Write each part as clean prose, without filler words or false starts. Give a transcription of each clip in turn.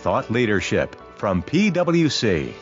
thought leadership from PwC.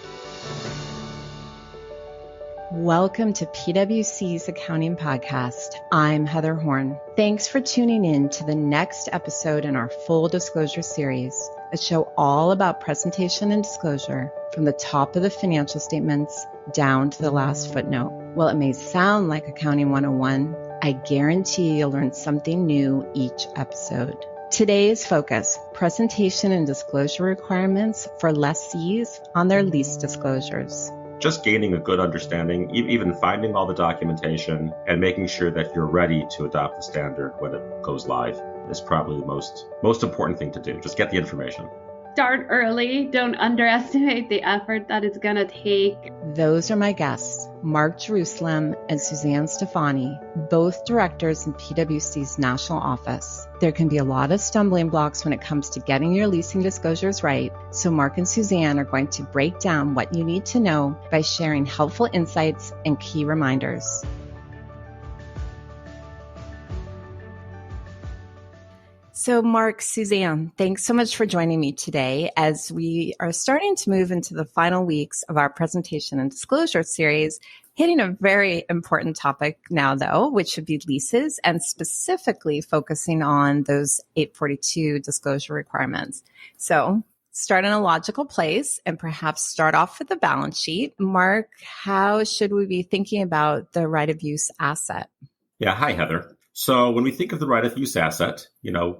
Welcome to PwC's Accounting Podcast. I'm Heather Horn. Thanks for tuning in to the next episode in our Full Disclosure series, a show all about presentation and disclosure from the top of the financial statements down to the last footnote. While it may sound like Accounting 101, I guarantee you'll learn something new each episode. Today's focus, presentation and disclosure requirements for lessees on their lease disclosures. Just gaining a good understanding, even finding all the documentation and making sure that you're ready to adopt the standard when it goes live is probably the most important thing to do. Just get the information. Start early. Don't underestimate the effort that it's going to take. Those are my guests, Marc and Suzanne Stephani, both directors in PwC's National Office. There can be a lot of stumbling blocks when it comes to getting your leasing disclosures right, so Marc and Suzanne are going to break down what you need to know by sharing helpful insights and key reminders. So Marc, Suzanne, thanks so much for joining me today as we are starting to move into the final weeks of our presentation and disclosure series, hitting a very important topic now, though, which would be leases and specifically focusing on those 842 disclosure requirements. So start in a logical place and perhaps start off with the balance sheet. Marc, how should we be thinking about the right of use asset? Yeah. Hi, Heather. So when we think of the right of use asset,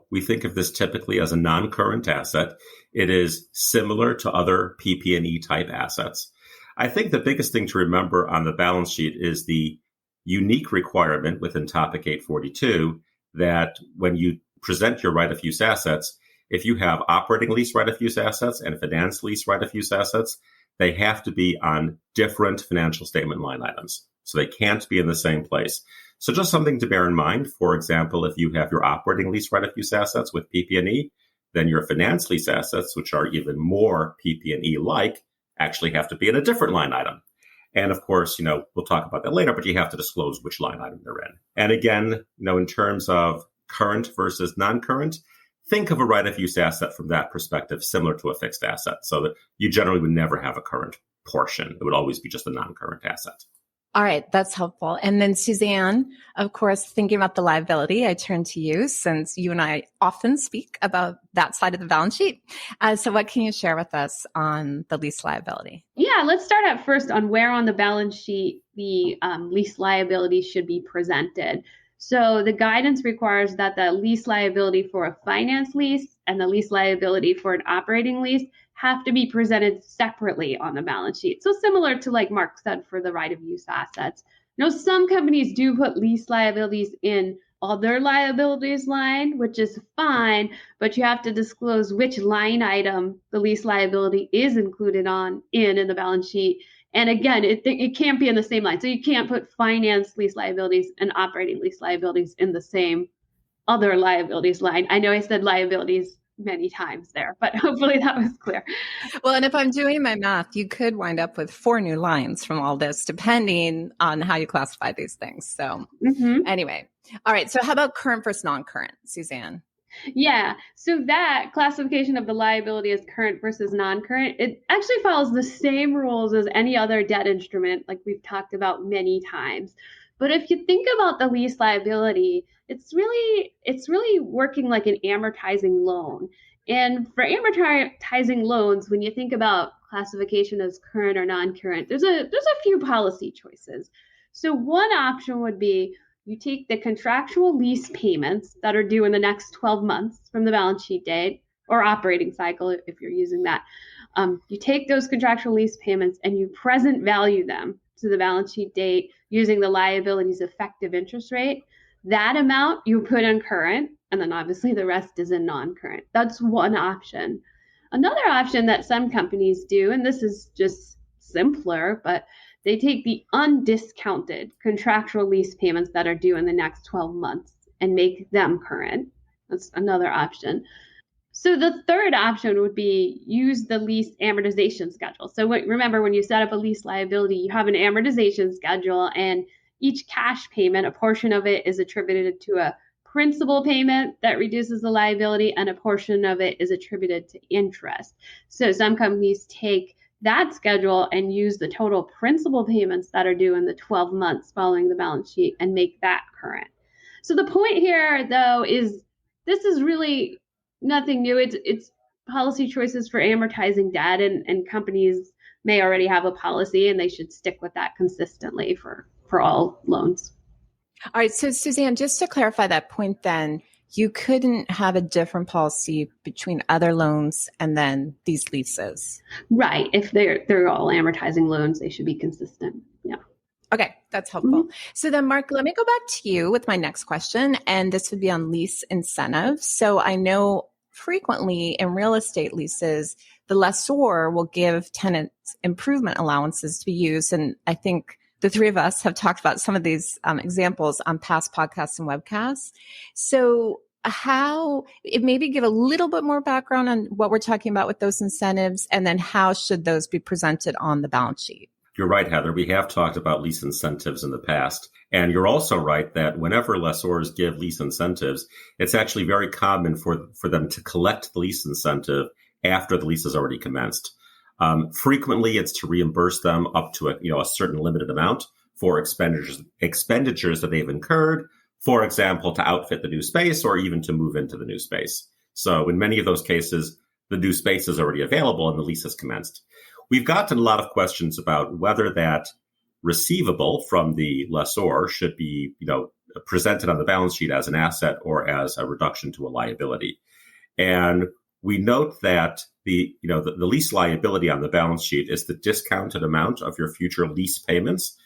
we think of this typically as a non-current asset. It is similar to other PP&E type assets. I think the biggest thing to remember on the balance sheet is the unique requirement within Topic 842 that when you present your right of use assets, if you have operating lease right of use assets and finance lease right of use assets, they have to be on different financial statement line items. So they can't be in the same place. So just something to bear in mind. For example, if you have your operating lease right of use assets with PP&E, then your finance lease assets, which are even more PP&E like, actually have to be in a different line item. And of course, we'll talk about that later, but you have to disclose which line item they're in. And again, in terms of current versus non-current, think of a right of use asset from that perspective, similar to a fixed asset, so that you generally would never have a current portion. It would always be just a non-current asset. All right, that's helpful. And then Suzanne, of course, thinking about the liability, I turn to you since you and I often speak about that side of the balance sheet. So what can you share with us on the lease liability? Yeah, let's start at first on where on the balance sheet the lease liability should be presented. So the guidance requires that the lease liability for a finance lease and the lease liability for an operating lease have to be presented separately on the balance sheet. So similar to like Marc said for the right of use assets. Some companies do put lease liabilities in other liabilities line, which is fine, but you have to disclose which line item the lease liability is included in the balance sheet. And again, it can't be in the same line. So you can't put finance lease liabilities and operating lease liabilities in the same other liabilities line. I know I said liabilities many times there, but hopefully that was clear. Well, and if I'm doing my math, you could wind up with 4 new lines from all this, depending on how you classify these things. So Anyway, all right. So how about current versus non-current, Suzanne? Yeah. So that classification of the liability as current versus non-current, it actually follows the same rules as any other debt instrument, like we've talked about many times. But if you think about the lease liability, it's really working like an amortizing loan. And for amortizing loans, when you think about classification as current or non-current, there's a few policy choices. So one option would be you take the contractual lease payments that are due in the next 12 months from the balance sheet date or operating cycle, if you're using that. You take those contractual lease payments and you present value them to the balance sheet date using the liability's effective interest rate. That amount you put in current, and then obviously the rest is in non-current. That's one option. Another option that some companies do, and this is just simpler, but they take the undiscounted contractual lease payments that are due in the next 12 months and make them current. That's another option. So the third option would be use the lease amortization schedule. So remember, when you set up a lease liability, you have an amortization schedule, and each cash payment, a portion of it is attributed to a principal payment that reduces the liability, and a portion of it is attributed to interest. So some companies take that schedule and use the total principal payments that are due in the 12 months following the balance sheet and make that current. So the point here, though, is this is really nothing new. It's policy choices for amortizing debt, and companies may already have a policy, and they should stick with that consistently for all loans. All right. So Suzanne, just to clarify that point then, you couldn't have a different policy between other loans and then these leases. Right. If they're all amortizing loans, they should be consistent. Yeah. Okay. That's helpful. So then, Marc, let me go back to you with my next question. And this would be on lease incentives. So I know frequently in real estate leases, the lessor will give tenants improvement allowances to be used. And I think the three of us have talked about some of these examples on past podcasts and webcasts. So maybe give a little bit more background on what we're talking about with those incentives, and then how should those be presented on the balance sheet? You're right, Heather. We have talked about lease incentives in the past. And you're also right that whenever lessors give lease incentives, it's actually very common for them to collect the lease incentive after the lease has already commenced. Frequently, it's to reimburse them up to a certain limited amount for expenditures that they've incurred, for example, to outfit the new space or even to move into the new space. So in many of those cases, the new space is already available and the lease has commenced. We've gotten a lot of questions about whether that receivable from the lessor should be, presented on the balance sheet as an asset or as a reduction to a liability. And we note that the lease liability on the balance sheet is the discounted amount of your future lease payments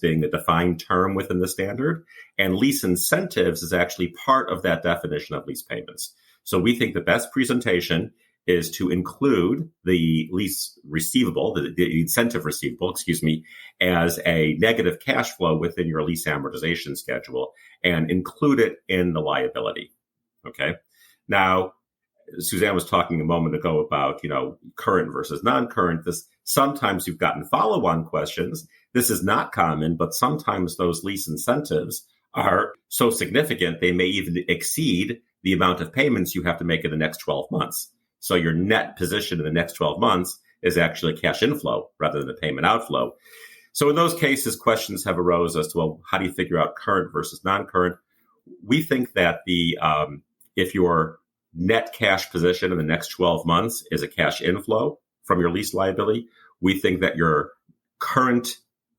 being a defined term within the standard, and lease incentives is actually part of that definition of lease payments. So we think the best presentation is to include the lease receivable, the incentive receivable, as a negative cash flow within your lease amortization schedule and include it in the liability. Okay. Now, Suzanne was talking a moment ago about, current versus non-current. Sometimes you've gotten follow-on questions. This is not common, but sometimes those lease incentives are so significant, they may even exceed the amount of payments you have to make in the next 12 months. So your net position in the next 12 months is actually a cash inflow rather than a payment outflow. So in those cases, questions have arose as to, well, how do you figure out current versus non-current? We think that if your net cash position in the next 12 months is a cash inflow from your lease liability, we think that your current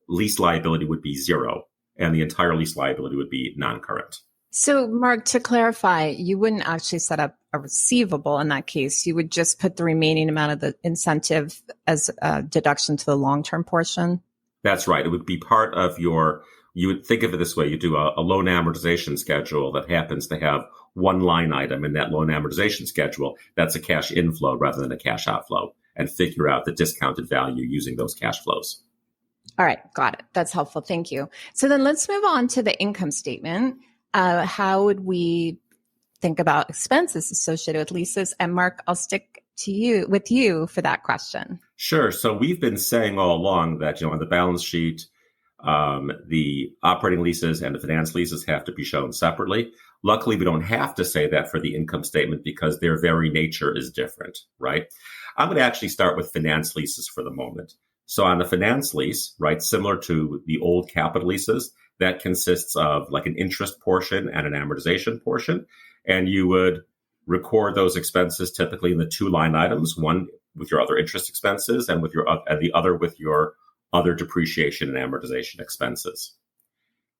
lease liability would be zero and the entire lease liability would be non-current. So, Marc, to clarify, you wouldn't actually set up a receivable in that case. You would just put the remaining amount of the incentive as a deduction to the long-term portion? That's right. It would be part of you would think of it this way. You do a loan amortization schedule that happens to have one line item in that loan amortization schedule. That's a cash inflow rather than a cash outflow, and figure out the discounted value using those cash flows. All right. Got it. That's helpful. Thank you. So then let's move on to the income statement. How would we think about expenses associated with leases? And Marc, I'll stick with you for that question. Sure. So we've been saying all along that, on the balance sheet, the operating leases and the finance leases have to be shown separately. Luckily, we don't have to say that for the income statement because their very nature is different, right? I'm going to actually start with finance leases for the moment. So on the finance lease, right, similar to the old capital leases, that consists of like an interest portion and an amortization portion. And you would record those expenses typically in the two line items, one with your other interest expenses and the other with your other depreciation and amortization expenses.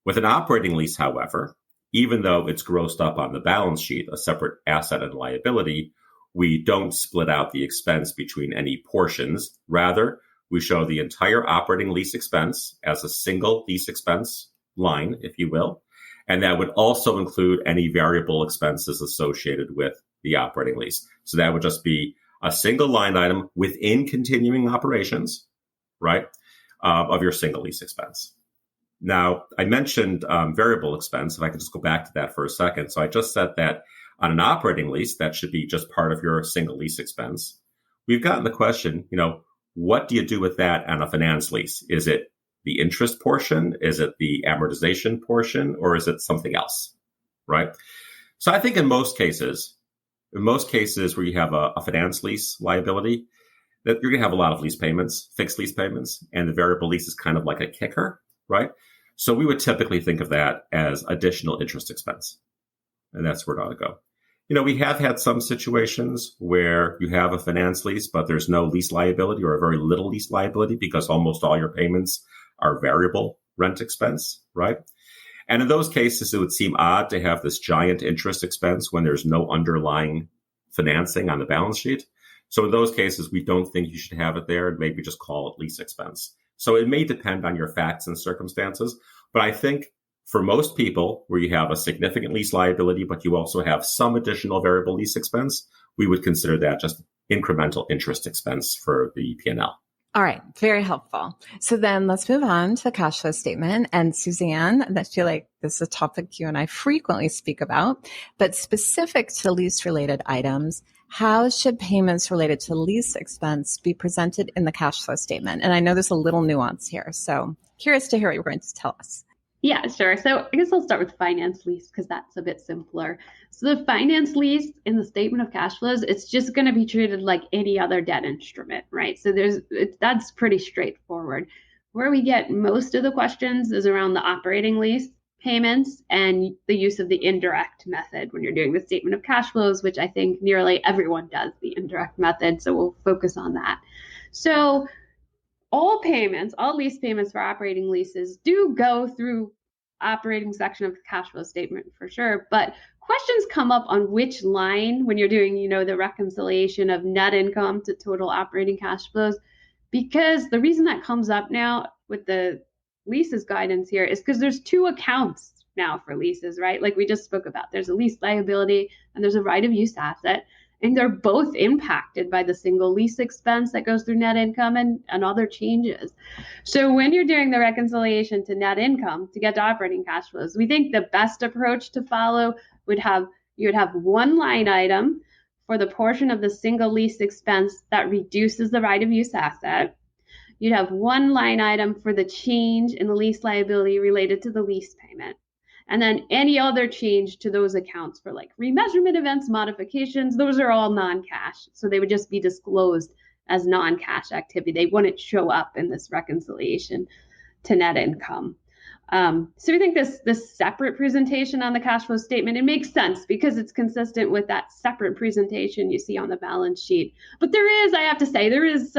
With an operating lease, however, even though it's grossed up on the balance sheet, a separate asset and liability, we don't split out the expense between any portions. Rather, we show the entire operating lease expense as a single lease expense line, if you will. And that would also include any variable expenses associated with the operating lease. So that would just be a single line item within continuing operations, right, of your single lease expense. Now, I mentioned variable expense, if I could just go back to that for a second. So I just said that on an operating lease, that should be just part of your single lease expense. We've gotten the question, what do you do with that on a finance lease? Is it the interest portion? Is it the amortization portion? Or is it something else, right? So I think in most cases where you have a finance lease liability, that you're going to have a lot of lease payments, fixed lease payments, and the variable lease is kind of like a kicker, right? So we would typically think of that as additional interest expense. And that's where it ought to go. We have had some situations where you have a finance lease, but there's no lease liability or a very little lease liability because almost all your payments are variable rent expense, right? And in those cases, it would seem odd to have this giant interest expense when there's no underlying financing on the balance sheet. So in those cases, we don't think you should have it there and maybe just call it lease expense. So it may depend on your facts and circumstances, but I think for most people where you have a significant lease liability, but you also have some additional variable lease expense, we would consider that just incremental interest expense for the P&L. All right. Very helpful. So then let's move on to the cash flow statement. And Suzanne, I feel like this is a topic you and I frequently speak about, but specific to lease related items, how should payments related to lease expense be presented in the cash flow statement? And I know there's a little nuance here, so curious to hear what you're going to tell us. Yeah, sure. So I guess I'll start with finance lease because that's a bit simpler. So the finance lease in the statement of cash flows, it's just going to be treated like any other debt instrument, right? So that's pretty straightforward. Where we get most of the questions is around the operating lease payments and the use of the indirect method when you're doing the statement of cash flows, which I think nearly everyone does the indirect method. So we'll focus on that. So all lease payments for operating leases do go through operating section of the cash flow statement for sure. But questions come up on which line when you're doing, the reconciliation of net income to total operating cash flows, because the reason that comes up now with the leases guidance here is because there's two accounts now for leases, right? Like we just spoke about, there's a lease liability and there's a right of use asset. And they're both impacted by the single lease expense that goes through net income and other changes. So when you're doing the reconciliation to net income to get to operating cash flows, we think the best approach to follow you would have one line item for the portion of the single lease expense that reduces the right of use asset. You'd have one line item for the change in the lease liability related to the lease payment. And then any other change to those accounts for like remeasurement events, modifications, those are all non-cash. So they would just be disclosed as non-cash activity. They wouldn't show up in this reconciliation to net income. So we think this separate presentation on the cash flow statement, it makes sense because it's consistent with that separate presentation you see on the balance sheet. But I have to say, there is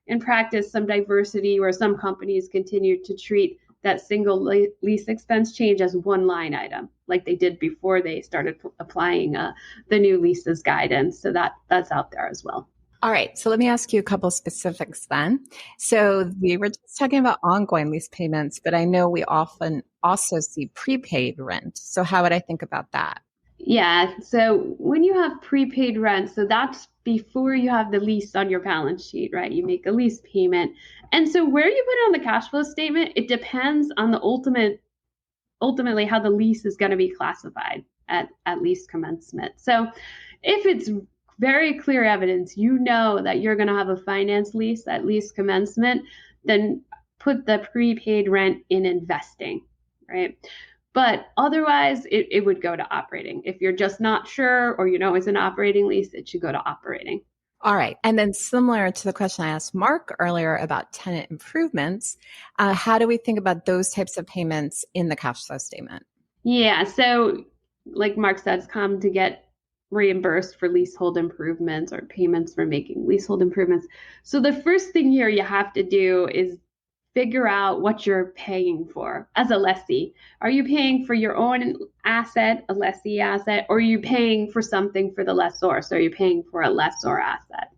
in practice, some diversity where some companies continue to treat that single lease expense change as one line item, like they did before they started applying the new leases guidance. So that's out there as well. All right. So let me ask you a couple specifics then. So we were just talking about ongoing lease payments, but I know we often also see prepaid rent. So how would I think about that? Yeah. So when you have prepaid rent, so that's before you have the lease on your balance sheet, right? You make a lease payment. And so where you put it on the cash flow statement, it depends on the ultimately how the lease is going to be classified at lease commencement. So if it's very clear evidence, that you're going to have a finance lease at lease commencement, then put the prepaid rent in investing, right? But otherwise, it would go to operating. If you're just not sure or it's an operating lease, it should go to operating. All right. And then similar to the question I asked Marc earlier about tenant improvements, how do we think about those types of payments in the cash flow statement? Yeah. So like Marc said, it's common to get reimbursed for leasehold improvements or payments for making leasehold improvements. So the first thing here you have to do is figure out what you're paying for as a lessee. Are you paying for your own asset, a lessee asset, or are you paying for something for the lessor? So are you paying for a lessor asset?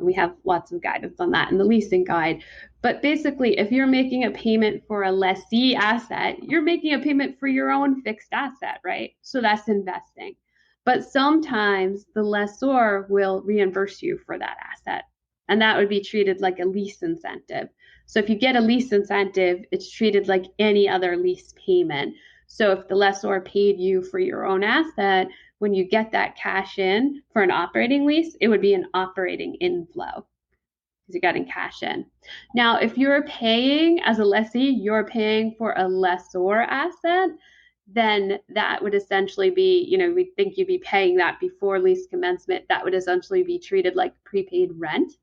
We have lots of guidance on that in the leasing guide. But basically, if you're making a payment for a lessee asset, you're making a payment for your own fixed asset, right? So that's investing. But sometimes the lessor will reimburse you for that asset, and that would be treated like a lease incentive. So if you get a lease incentive, it's treated like any other lease payment. So if the lessor paid you for your own asset, when you get that cash in for an operating lease, it would be an operating inflow because you're getting cash in. Now, if you're paying as a lessee, you're paying for a lessor asset, then that would essentially be, we think you'd be paying that before lease commencement. That would essentially be treated like prepaid rent,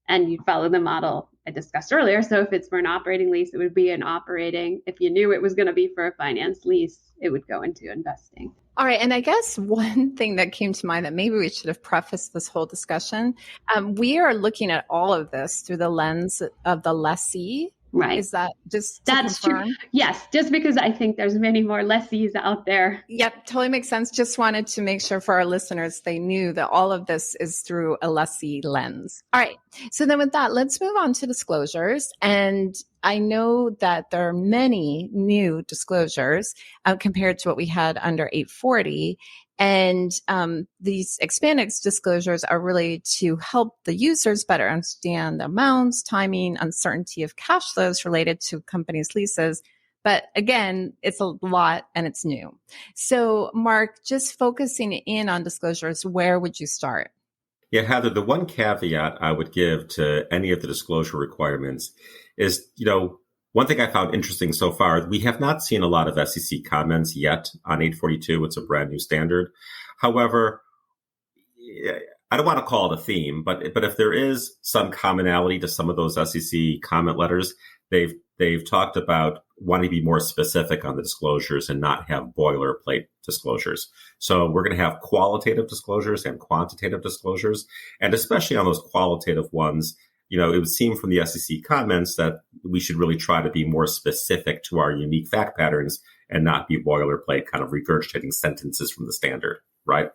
and you'd follow the model I discussed earlier. So if it's for an operating lease, it would be an operating. If you knew it was going to be for a finance lease, it would go into investing. All right. And I guess one thing that came to mind that maybe we should have prefaced this whole discussion, we are looking at all of this through the lens of the lessee. Right. Is that just That's confirm? True. Yes, just because I think there's many more lessees out there. Yep, totally makes sense. Just wanted to make sure for our listeners, they knew that all of this is through a lessee lens. All right. So then with that, let's move on to disclosures. And I know that there are many new disclosures compared to what we had under 840. And these expanded disclosures are really to help the users better understand the amounts, timing, uncertainty of cash flows related to companies' leases. But again, it's a lot and it's new. So Marc, just focusing in on disclosures, where would you start? Yeah, Heather, the one caveat I would give to any of the disclosure requirements is, one thing I found interesting so far, we have not seen a lot of SEC comments yet on 842. It's a brand new standard. However, I don't want to call it a theme, but if there is some commonality to some of those SEC comment letters, they've talked about wanting to be more specific on the disclosures and not have boilerplate disclosures. So we're going to have qualitative disclosures and quantitative disclosures, and especially on those qualitative ones, it would seem from the SEC comments that we should really try to be more specific to our unique fact patterns and not be boilerplate kind of regurgitating sentences from the standard, right?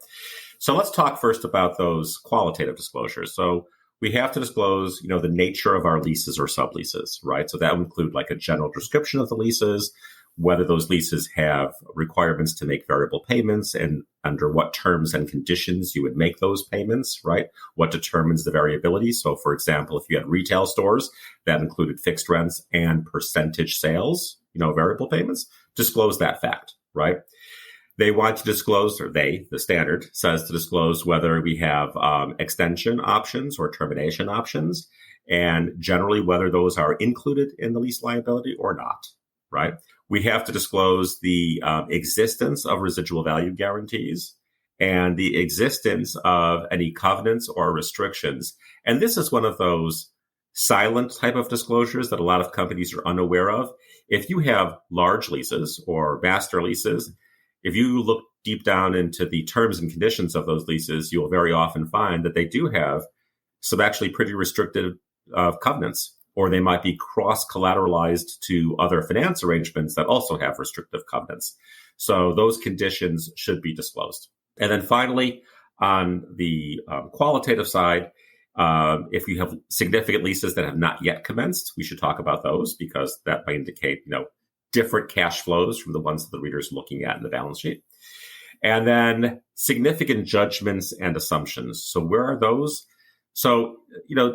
So let's talk first about those qualitative disclosures. So we have to disclose, the nature of our leases or subleases, right? So that would include like a general description of the leases, whether those leases have requirements to make variable payments and under what terms and conditions you would make those payments, right? What determines the variability. So for example, if you had retail stores that included fixed rents and percentage sales, variable payments, disclose that fact, right? They want to disclose, or the standard says to disclose whether we have extension options or termination options, and generally whether those are included in the lease liability or not, right? We have to disclose the existence of residual value guarantees and the existence of any covenants or restrictions. And this is one of those silent type of disclosures that a lot of companies are unaware of. If you have large leases or master leases, if you look deep down into the terms and conditions of those leases, you'll very often find that they do have some actually pretty restrictive covenants, or they might be cross-collateralized to other finance arrangements that also have restrictive covenants. So those conditions should be disclosed. And then finally, on the qualitative side, if you have significant leases that have not yet commenced, we should talk about those because that might indicate, different cash flows from the ones that the reader is looking at in the balance sheet. And then significant judgments and assumptions. So where are those? So,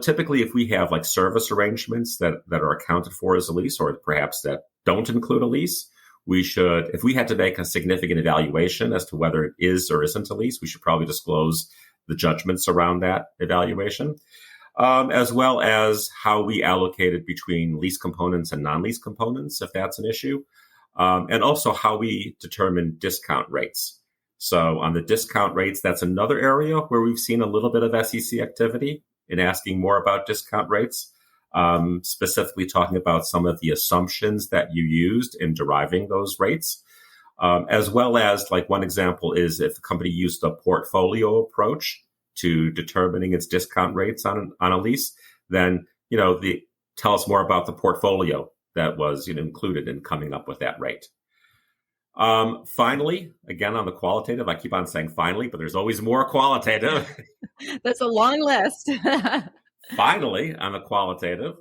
typically if we have like service arrangements that are accounted for as a lease, or perhaps that don't include a lease, we should, if we had to make a significant evaluation as to whether it is or isn't a lease, we should probably disclose the judgments around that evaluation, as well as how we allocated between lease components and non-lease components, if that's an issue, and also how we determine discount rates. So on the discount rates, that's another area where we've seen a little bit of SEC activity in asking more about discount rates, specifically talking about some of the assumptions that you used in deriving those rates, as well as like one example is if the company used a portfolio approach to determining its discount rates on a lease, then, tell us more about the portfolio that was included in coming up with that rate. Finally, again, on the qualitative, I keep on saying finally, but there's always more qualitative. That's a long list. Finally, on the qualitative,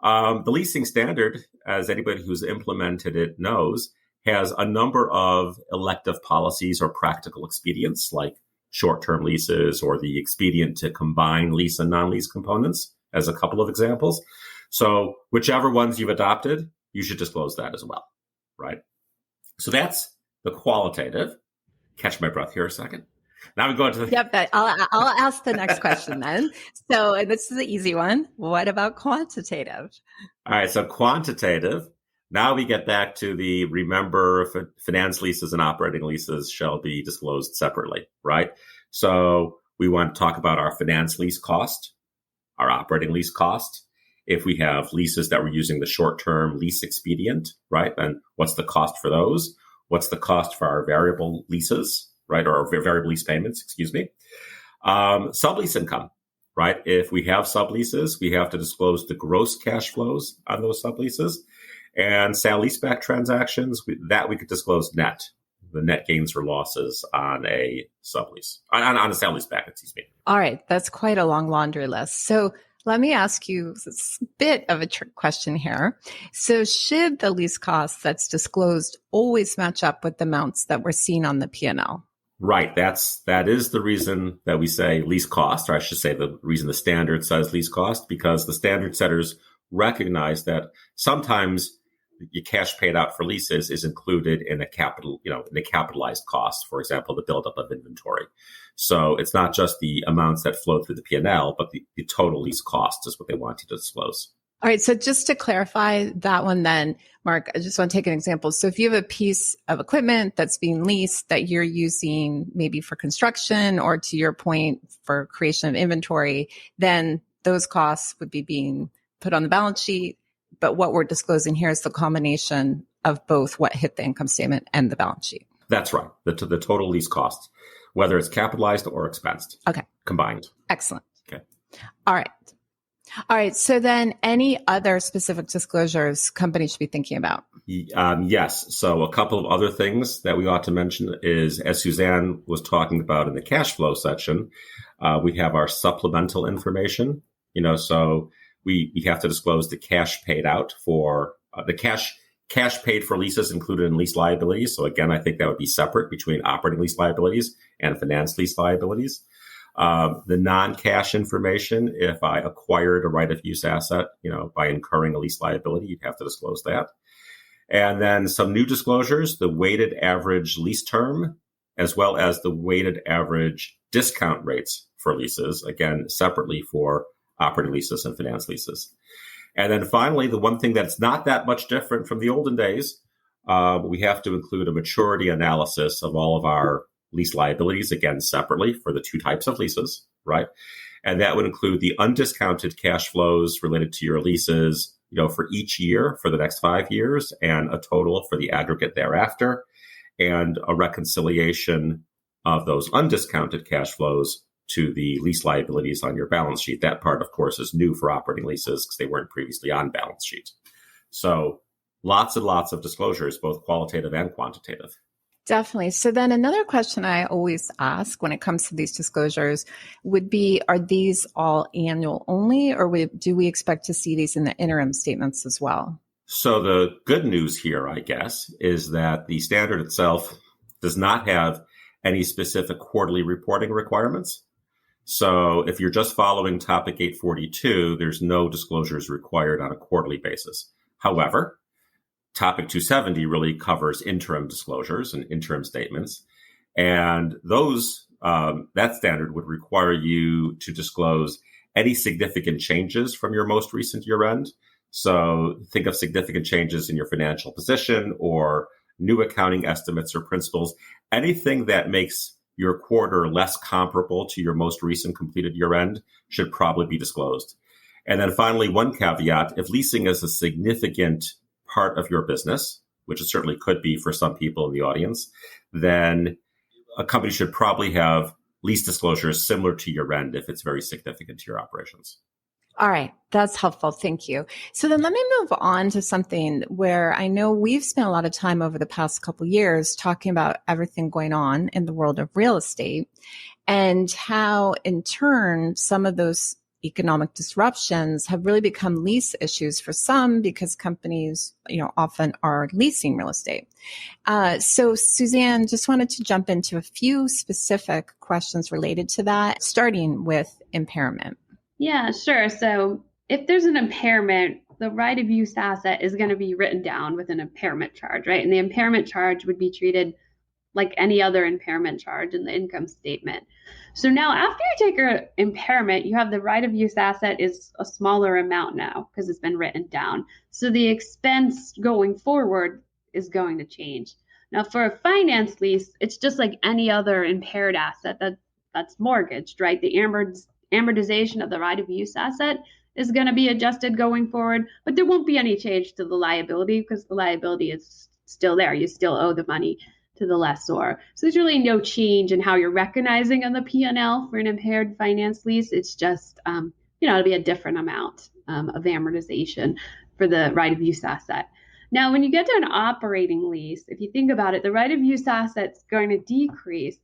the leasing standard, as anybody who's implemented it knows, has a number of elective policies or practical expedients like short-term leases or the expedient to combine lease and non-lease components as a couple of examples. So whichever ones you've adopted, you should disclose that as well, right? So that's the qualitative. Catch my breath here a second. Now we go into the... Yep, I'll ask the next question then. So this is the easy one. What about quantitative? All right, so quantitative. Now we get back to the remember finance leases and operating leases shall be disclosed separately, right? So we want to talk about our finance lease cost, our operating lease cost. If we have leases that we're using the short-term lease expedient, right, then what's the cost for those? What's the cost for our variable leases, right, or our variable lease payments, excuse me? Sublease income, right? If we have subleases, we have to disclose the gross cash flows on those subleases. And sale-leaseback transactions, that we could disclose net, the net gains or losses on a sublease, on a sale-leaseback, excuse me. All right. That's quite a long laundry list. So let me ask you a bit of a trick question here. So should the lease costs that's disclosed always match up with the amounts that we're seeing on the P&L? Right. That is the reason that we say lease cost, or I should say the reason the standard says lease cost, because the standard setters recognize that sometimes your cash paid out for leases is included in a capitalized cost, for example, the buildup of inventory. So it's not just the amounts that flow through the P&L, but the total lease cost is what they want you to disclose. All right. So just to clarify that one then, Marc, I just want to take an example. So if you have a piece of equipment that's being leased that you're using maybe for construction or, to your point, for creation of inventory, then those costs would be being put on the balance sheet. But what we're disclosing here is the combination of both what hit the income statement and the balance sheet. That's right. The total lease cost, whether it's capitalized or expensed. Okay. Combined. Excellent. Okay. All right. So then any other specific disclosures companies should be thinking about? Yes. So a couple of other things that we ought to mention is, as Suzanne was talking about in the cash flow section, we have our supplemental information, so we have to disclose the cash paid out for the cash paid for leases included in lease liabilities. So again, I think that would be separate between operating lease liabilities and finance lease liabilities. The non-cash information, if I acquired a right of use asset, by incurring a lease liability, you'd have to disclose that. And then some new disclosures, the weighted average lease term, as well as the weighted average discount rates for leases, again, separately for operating leases and finance leases. And then finally, the one thing that's not that much different from the olden days, we have to include a maturity analysis of all of our lease liabilities, again, separately for the two types of leases, right? And that would include the undiscounted cash flows related to your leases, for each year for the next 5 years, and a total for the aggregate thereafter, and a reconciliation of those undiscounted cash flows to the lease liabilities on your balance sheet. That part, of course, is new for operating leases because they weren't previously on balance sheet. So lots and lots of disclosures, both qualitative and quantitative. Definitely. So then another question I always ask when it comes to these disclosures would be, are these all annual only, or do we expect to see these in the interim statements as well? So the good news here, I guess, is that the standard itself does not have any specific quarterly reporting requirements. So if you're just following Topic 842, there's no disclosures required on a quarterly basis. However, Topic 270 really covers interim disclosures and interim statements. And those, that standard would require you to disclose any significant changes from your most recent year end. So think of significant changes in your financial position or new accounting estimates or principles, anything that makes your quarter less comparable to your most recent completed year end should probably be disclosed. And then finally, one caveat, if leasing is a significant part of your business, which it certainly could be for some people in the audience, then a company should probably have lease disclosures similar to year end if it's very significant to your operations. All right. That's helpful. Thank you. So then let me move on to something where I know we've spent a lot of time over the past couple of years talking about everything going on in the world of real estate and how in turn some of those economic disruptions have really become lease issues for some because companies, often are leasing real estate. So Suzanne, just wanted to jump into a few specific questions related to that, starting with impairment. Yeah, sure. So if there's an impairment, the right of use asset is going to be written down with an impairment charge, right? And the impairment charge would be treated like any other impairment charge in the income statement. So now after you take an impairment, you have the right of use asset is a smaller amount now because it's been written down. So the expense going forward is going to change. Now for a finance lease, it's just like any other impaired asset that's mortgaged, right? The amortization of the right of use asset is going to be adjusted going forward, but there won't be any change to the liability because the liability is still there. You still owe the money to the lessor. So there's really no change in how you're recognizing on the P&L for an impaired finance lease. It's just, it'll be a different amount of amortization for the right of use asset. Now, when you get to an operating lease, if you think about it, the right of use asset's going to decrease.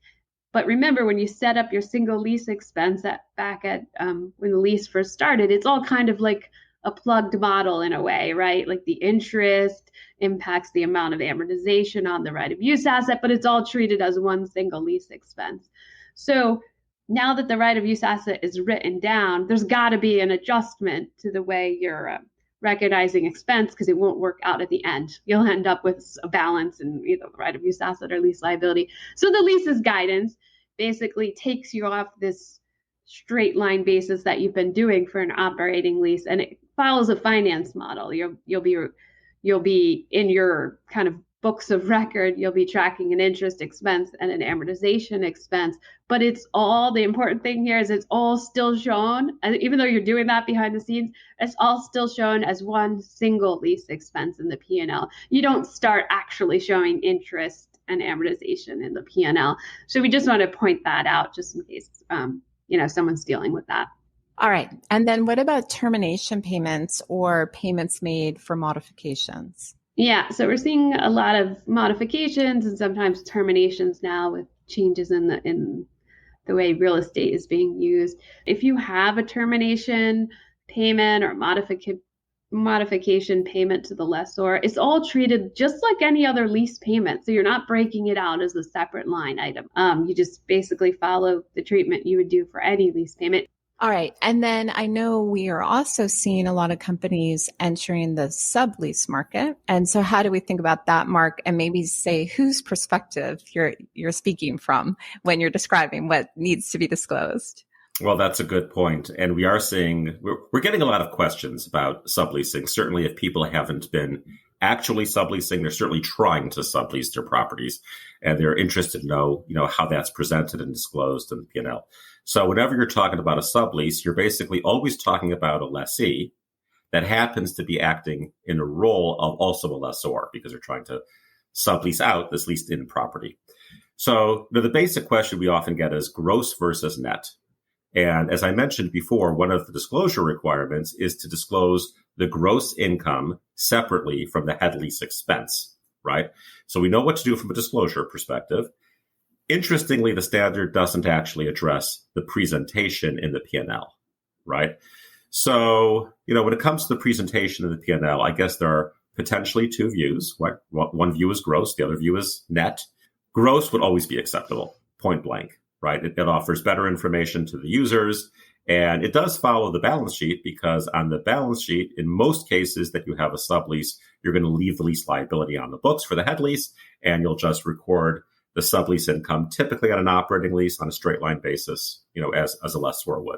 But remember, when you set up your single lease expense back at when the lease first started, it's all kind of like a plugged model in a way, right? Like the interest impacts the amount of amortization on the right of use asset, but it's all treated as one single lease expense. So now that the right of use asset is written down, there's got to be an adjustment to the way you're recognizing expense because it won't work out at the end. You'll end up with a balance in either the right of use asset or lease liability. So the leases guidance basically takes you off this straight line basis that you've been doing for an operating lease, and it follows a finance model. You'll be in your kind of books of record, you'll be tracking an interest expense and an amortization expense, but it's all, the important thing here is it's all still shown, even though you're doing that behind the scenes, it's all still shown as one single lease expense in the P&L. You don't start actually showing interest and amortization in the P&L. So we just want to point that out just in case, someone's dealing with that. All right. And then what about termination payments or payments made for modifications? Yeah, so we're seeing a lot of modifications and sometimes terminations now with changes in the way real estate is being used. If you have a termination payment or modification payment to the lessor, it's all treated just like any other lease payment. So you're not breaking it out as a separate line item. You just basically follow the treatment you would do for any lease payment. All right. And then I know we are also seeing a lot of companies entering the sublease market. And so how do we think about that, Marc? And maybe say whose perspective you're speaking from when you're describing what needs to be disclosed? Well, that's a good point. And we are seeing, we're getting a lot of questions about subleasing. Certainly if people haven't been actually subleasing, they're certainly trying to sublease their properties. And they're interested to know, how that's presented and disclosed in the P&L. So whenever you're talking about a sublease, you're basically always talking about a lessee that happens to be acting in a role of also a lessor because they're trying to sublease out this leased-in property. So the basic question we often get is gross versus net. And as I mentioned before, one of the disclosure requirements is to disclose the gross income separately from the head lease expense, right? So we know what to do from a disclosure perspective. Interestingly, the standard doesn't actually address the presentation in the P&L, right? So, when it comes to the presentation of the P&L, I guess there are potentially two views. One view is gross, the other view is net. Gross would always be acceptable, point blank, right? It offers better information to the users, and it does follow the balance sheet because on the balance sheet, in most cases that you have a sublease, you're going to leave the lease liability on the books for the head lease, and you'll just record the sublease income, typically on an operating lease on a straight line basis, as a lessor would.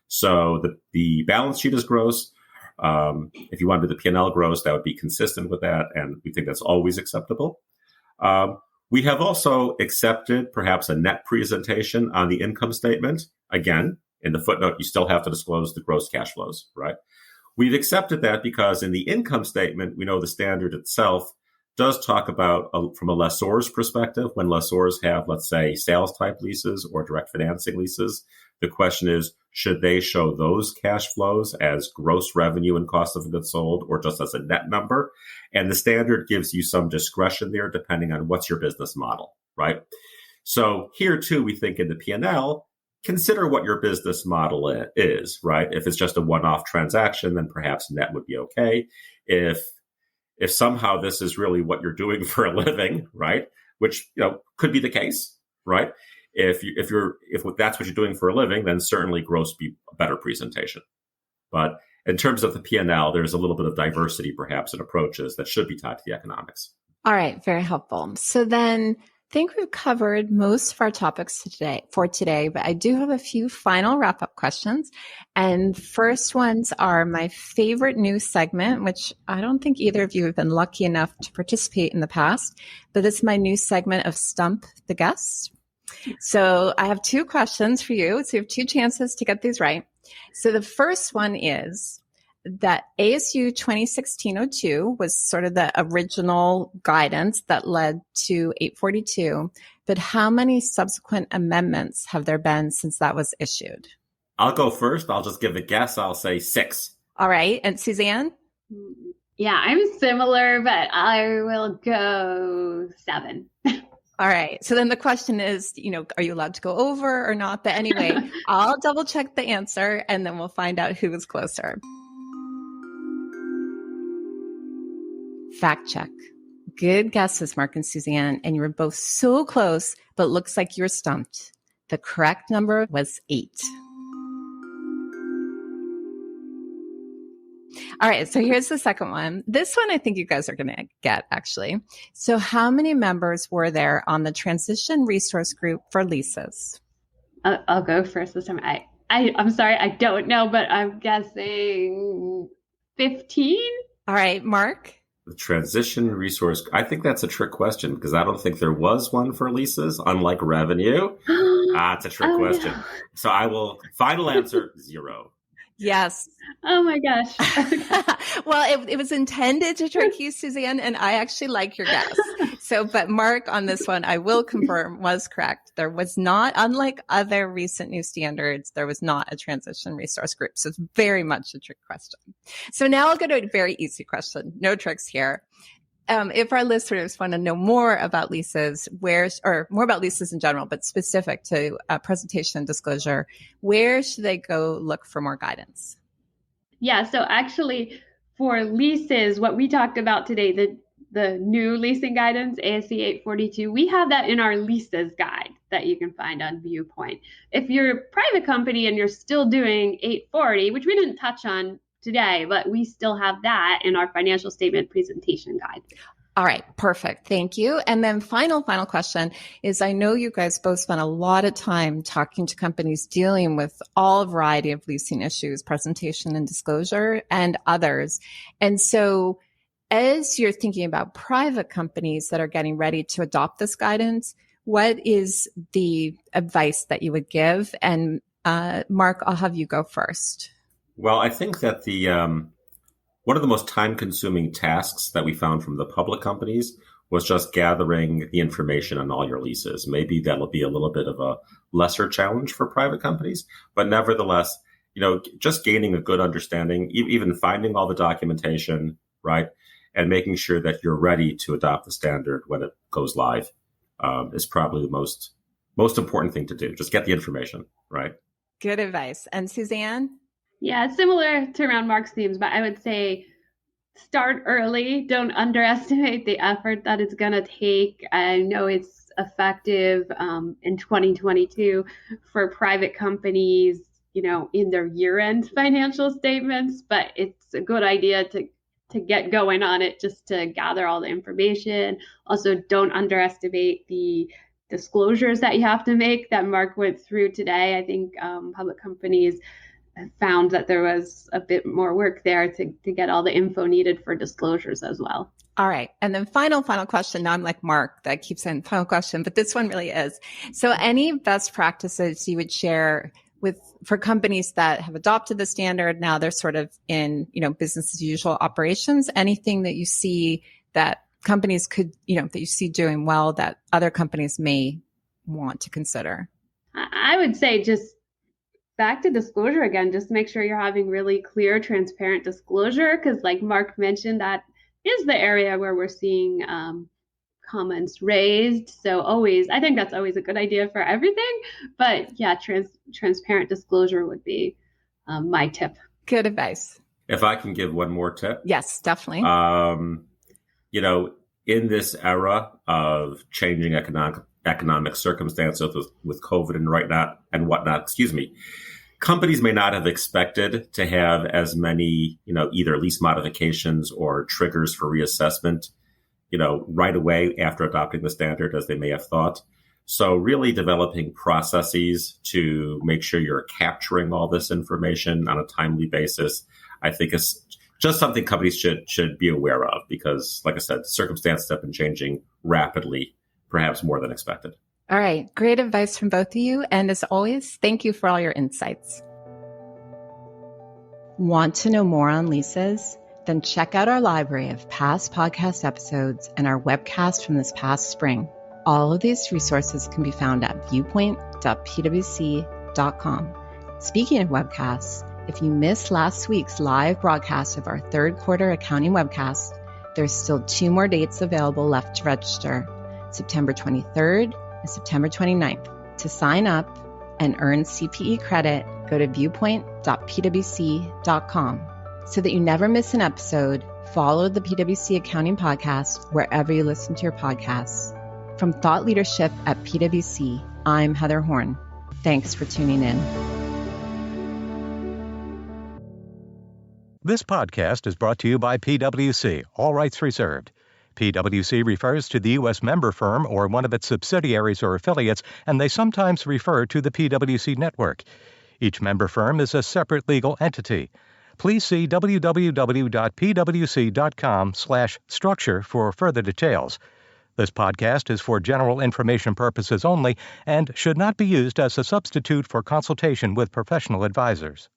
So the balance sheet is gross. If you want to do the P&L gross, that would be consistent with that, and we think that's always acceptable. We have also accepted perhaps a net presentation on the income statement. Again, in the footnote, you still have to disclose the gross cash flows, right? We've accepted that because in the income statement, we know the standard itself does talk about, from a lessor's perspective, when lessors have, let's say, sales type leases or direct financing leases, the question is, should they show those cash flows as gross revenue and cost of goods sold or just as a net number? And the standard gives you some discretion there depending on what's your business model, right? So here too, we think in the P&L, consider what your business model is, right? If it's just a one-off transaction, then perhaps net would be okay. If somehow this is really what you're doing for a living, right? Which, could be the case, right? If that's what you're doing for a living, then certainly gross be a better presentation. But in terms of the P&L, there's a little bit of diversity perhaps in approaches that should be tied to the economics. All right. Very helpful. So then think we've covered most of our topics today, but I do have a few final wrap-up questions. And first ones are my favorite new segment, which I don't think either of you have been lucky enough to participate in the past, but this is my new segment of Stump the Guest. So I have two questions for you. So you have two chances to get these right. So the first one is that ASU 2016-02 was sort of the original guidance that led to 842, but how many subsequent amendments have there been since that was issued? I'll go first. I'll just give a guess. I'll say 6. All right. And Suzanne? Yeah, I'm similar, but I will go 7. All right. So then the question is, are you allowed to go over or not? But anyway, I'll double check the answer and then we'll find out who was closer. Fact check. Good guesses, Marc and Suzanne, and you were both so close, but looks like you were stumped. The correct number was 8. All right, so here's the second one. This one I think you guys are going to get, actually. So how many members were there on the Transition Resource Group for Leases? I'll go first this time. I'm sorry, I don't know, but I'm guessing 15? All right, Marc? The transition resource, I think that's a trick question because I don't think there was one for leases, unlike revenue. It's a trick question. No. So I will, final answer, 0. Yes. Oh my gosh. Well, it was intended to trick you, Suzanne, and I actually like your guess. So, but Marc on this one, I will confirm was correct. There was not, unlike other recent new standards, there was not a transition resource group. So it's very much a trick question. So now I'll go to a very easy question. No tricks here. If our listeners want to know more about leases, or more about leases in general, but specific to presentation and disclosure, where should they go look for more guidance? Yeah, so actually for leases, what we talked about today, the new leasing guidance, ASC 842, we have that in our leases guide that you can find on Viewpoint. If you're a private company and you're still doing 840, which we didn't touch on today, but we still have that in our financial statement presentation guide. All right, perfect. Thank you. And then final question is, I know you guys both spent a lot of time talking to companies dealing with all variety of leasing issues, presentation and disclosure, and others. And so as you're thinking about private companies that are getting ready to adopt this guidance, what is the advice that you would give? And Marc, I'll have you go first. Well, I think that the one of the most time-consuming tasks that we found from the public companies was just gathering the information on all your leases. Maybe that'll be a little bit of a lesser challenge for private companies, but nevertheless, just gaining a good understanding, even finding all the documentation, right, and making sure that you're ready to adopt the standard when it goes live is probably the most important thing to do. Just get the information, right? Good advice. And Suzanne? Yeah, it's similar to around Marc's themes, but I would say start early. Don't underestimate the effort that it's going to take. I know it's effective in 2022 for private companies, in their year-end financial statements, but it's a good idea to get going on it just to gather all the information. Also, don't underestimate the disclosures that you have to make that Marc went through today. I think public companies found that there was a bit more work there to get all the info needed for disclosures as well. All right. And then final question. Now I'm like Marc that keeps saying final question, but this one really is. So any best practices you would share for companies that have adopted the standard, now they're sort of in, business as usual operations, anything that you see that companies could, that you see doing well that other companies may want to consider? I would say just back to disclosure again, just make sure you're having really clear, transparent disclosure, because like Marc mentioned, that is the area where we're seeing comments raised. So I think that's always a good idea for everything. But yeah, transparent disclosure would be my tip. Good advice. If I can give one more tip. Yes, definitely. In this era of changing economic circumstances with COVID and whatnot, companies may not have expected to have as many, either lease modifications or triggers for reassessment, right away after adopting the standard as they may have thought. So really developing processes to make sure you're capturing all this information on a timely basis, I think is just something companies should be aware of because, like I said, circumstances have been changing rapidly, perhaps more than expected. All right. Great advice from both of you. And as always, thank you for all your insights. Want to know more on leases? Then check out our library of past podcast episodes and our webcast from this past spring. All of these resources can be found at viewpoint.pwc.com. Speaking of webcasts, if you missed last week's live broadcast of our third quarter accounting webcast, there's still 2 more dates available left to register, September 23rd and September 29th. To sign up and earn CPE credit, go to viewpoint.pwc.com. So that you never miss an episode, follow the PwC Accounting Podcast wherever you listen to your podcasts. From Thought Leadership at PwC, I'm Heather Horn. Thanks for tuning in. This podcast is brought to you by PwC, all rights reserved. PwC refers to the U.S. member firm or one of its subsidiaries or affiliates, and they sometimes refer to the PwC network. Each member firm is a separate legal entity. Please see www.pwc.com/structure for further details. This podcast is for general information purposes only and should not be used as a substitute for consultation with professional advisors.